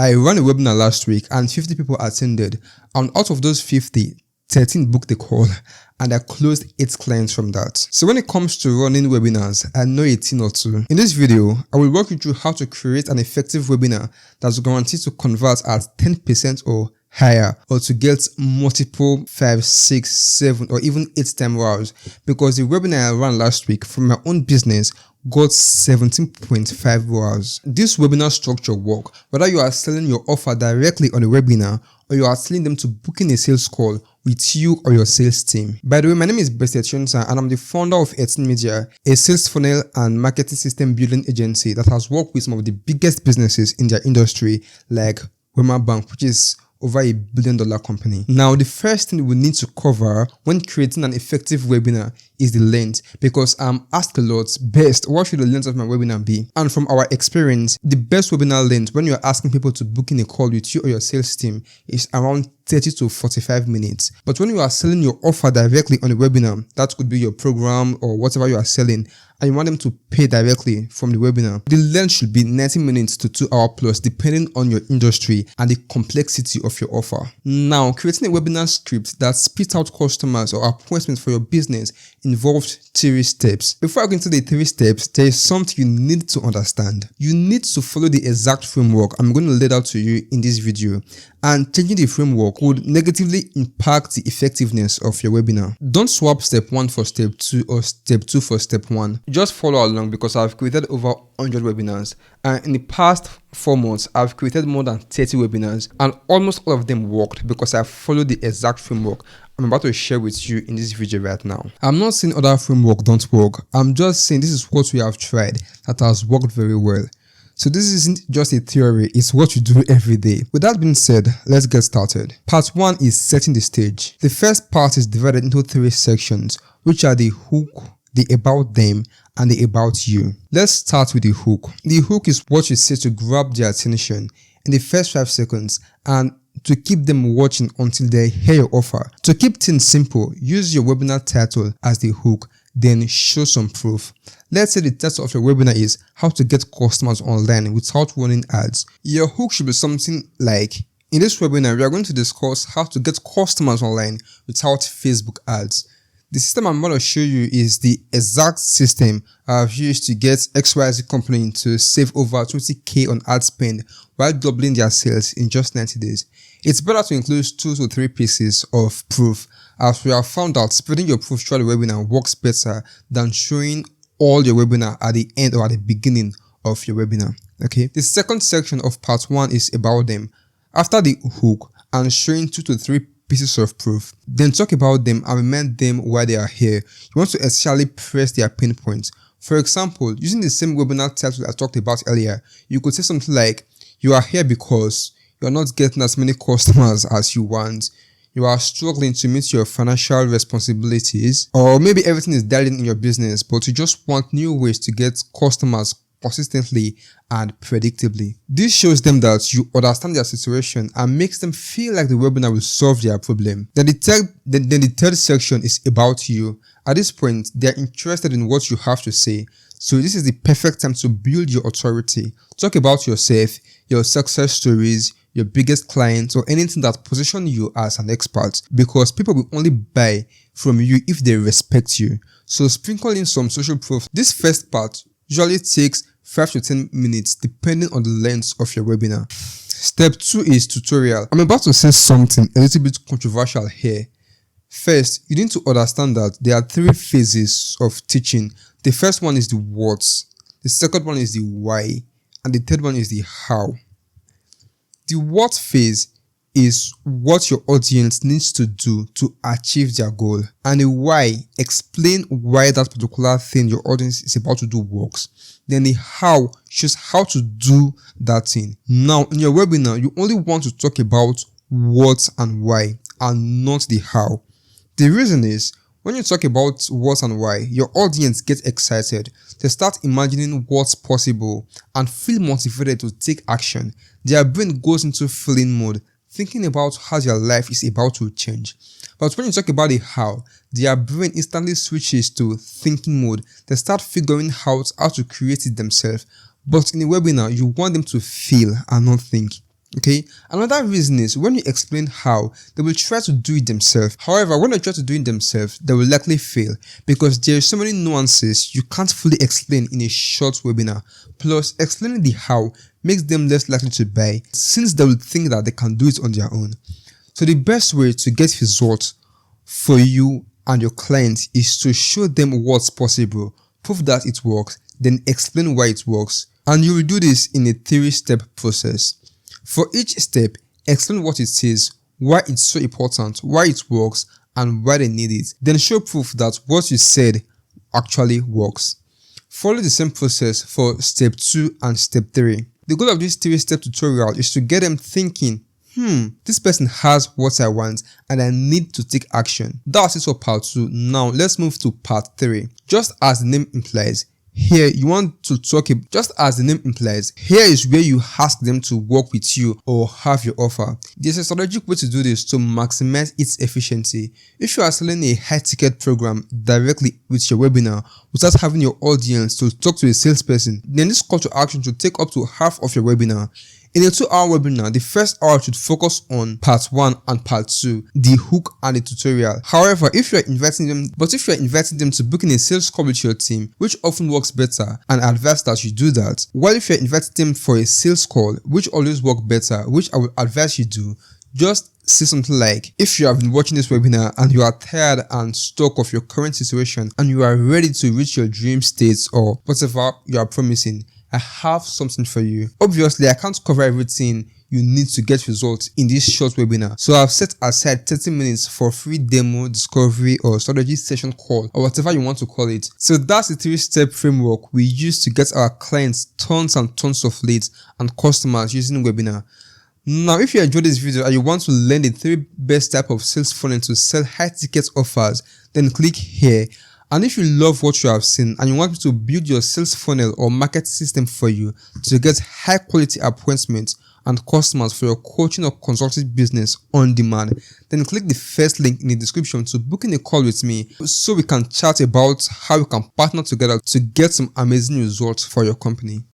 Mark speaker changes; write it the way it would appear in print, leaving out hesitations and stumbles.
Speaker 1: I ran a webinar last week and 50 people attended, and out of those 50, 13 booked the call, and I closed 8 clients from that. So when it comes to running webinars, I know a thing or two. In this video, I will walk you through how to create an effective webinar that's guaranteed to convert at 10% or higher, or to get multiple 5, 6, 7 or even 8 time wows, because the webinar I ran last week from my own business got 17.5 wows. This webinar structure work whether you are selling your offer directly on a webinar or you are telling them to book in a sales call with you or your sales team. By the way, my name is Beste Chunsa and I'm the founder of 18 Media, a sales funnel and marketing system building agency that has worked with some of the biggest businesses in their industry like Wema Bank, which is over $1 billion company. Now, the first thing we need to cover when creating an effective webinar is the length, because I'm asked a lot, best, what should the length of my webinar be? And from our experience, the best webinar length when you're asking people to book in a call with you or your sales team is around 30 to 45 minutes. But when you are selling your offer directly on a webinar, that could be your program or whatever you are selling, and you want them to pay directly from the webinar, the length should be 90 minutes to 2 hours plus, depending on your industry and the complexity of your offer. Now, creating a webinar script that spits out customers or appointments for your business involves 3 steps. Before I go into the 3 steps, there is something you need to understand. You need to follow the exact framework I'm going to lay out to you in this video, and changing the framework could negatively impact the effectiveness of your webinar. Don't swap step 1 for step 2 or step 2 for step 1. Just follow along, because I've created over 100 webinars, and in the past 4 months I've created more than 30 webinars, and almost all of them worked because I followed the exact framework I'm about to share with you in this video right now. I'm not saying other framework don't work, I'm just saying this is what we have tried that has worked very well. So this isn't just a theory, it's what you do every day. With that being said, let's get started. Part 1 is setting the stage. The first part is divided into 3 sections, which are the hook, the about them, and the about you. Let's start with the hook. The hook is what you say to grab their attention in the first 5 seconds and to keep them watching until they hear your offer. To keep things simple, use your webinar title as the hook, then show some proof. Let's say the title of your webinar is how to get customers online without running ads. Your hook should be something like, in this webinar, we are going to discuss how to get customers online without Facebook ads. The system I'm going to show you is the exact system I've used to get XYZ company to save over 20k on ad spend while doubling their sales in just 90 days. It's better to include 2 to 3 pieces of proof, as we have found out spreading your proof throughout the webinar works better than showing all your webinar at the end or at the beginning of your webinar. Okay. The second section of part 1 is about them. After the hook and showing 2 to 3 pieces of proof, then talk about them and remind them why they are here. You want to essentially press their pain points. For example, using the same webinar title I talked about earlier, you could say something like, you are here because you are not getting as many customers as you want. You are struggling to meet your financial responsibilities, or maybe everything is dying in your business, but you just want new ways to get customers consistently and predictably. This shows them that you understand their situation and makes them feel like the webinar will solve their problem. Then the third section is about you. At this point, they are interested in what you have to say. So this is the perfect time to build your authority. Talk about yourself, your success stories, your biggest clients, or anything that positions you as an expert, because people will only buy from you if they respect you. So sprinkle in some social proof. This first part usually takes 5 to 10 minutes depending on the length of your webinar. Step 2 is tutorial. I'm about to say something a little bit controversial here. First, you need to understand that there are 3 phases of teaching. The first one is the what, the second one is the why, and the third one is the how. The what phase is what your audience needs to do to achieve their goal, and the why, explain why that particular thing your audience is about to do works. Then the how shows how to do that thing. Now, in your webinar, you only want to talk about what and why, and not the how. The reason is, when you talk about what and why, your audience gets excited. They start imagining what's possible and feel motivated to take action. Their brain goes into feeling mode, thinking about how their life is about to change. But when you talk about the how, their brain instantly switches to thinking mode. They start figuring out how to create it themselves. But in a webinar, you want them to feel and not think. Okay, another reason is when you explain how, they will try to do it themselves. However, when they try to do it themselves, they will likely fail because there are so many nuances you can't fully explain in a short webinar. Plus, explaining the how makes them less likely to buy since they will think that they can do it on their own. So the best way to get results for you and your clients is to show them what's possible, prove that it works, then explain why it works. And you will do this in a 3-step process. For each step, explain what it is, why it's so important, why it works, and why they need it. Then show proof that what you said actually works. Follow the same process for step 2 and step 3. The goal of this 3-step tutorial is to get them thinking, this person has what I want and I need to take action. That's it for part 2. Now let's move to part 3. Just as the name implies, here you want to talk about, just as the name implies, here is where you ask them to work with you or have your offer. There's a strategic way to do this to maximize its efficiency. If you are selling a high-ticket program directly with your webinar without having your audience to talk to a salesperson, then this call to action should take up to half of your webinar. In a 2-hour webinar, the first hour should focus on part 1 and part 2, the hook and the tutorial. However, if you are inviting them to book in a sales call with your team, which often works better, and advise that you do that, while if you are inviting them for a sales call, which always works better, which I would advise you do, just say something like, if you have been watching this webinar and you are tired and stuck of your current situation and you are ready to reach your dream states or whatever you are promising, I have something for you. Obviously, I can't cover everything you need to get results in this short webinar, so I've set aside 30 minutes for free demo, discovery, or strategy session call, or whatever you want to call it. So that's the 3-step framework we use to get our clients tons and tons of leads and customers using webinar. Now, if you enjoyed this video and you want to learn the 3 best type of sales funnel to sell high-ticket offers, then click here. And if you love what you have seen and you want me to build your sales funnel or market system for you to get high quality appointments and customers for your coaching or consulting business on demand, then click the first link in the description to book in a call with me so we can chat about how we can partner together to get some amazing results for your company.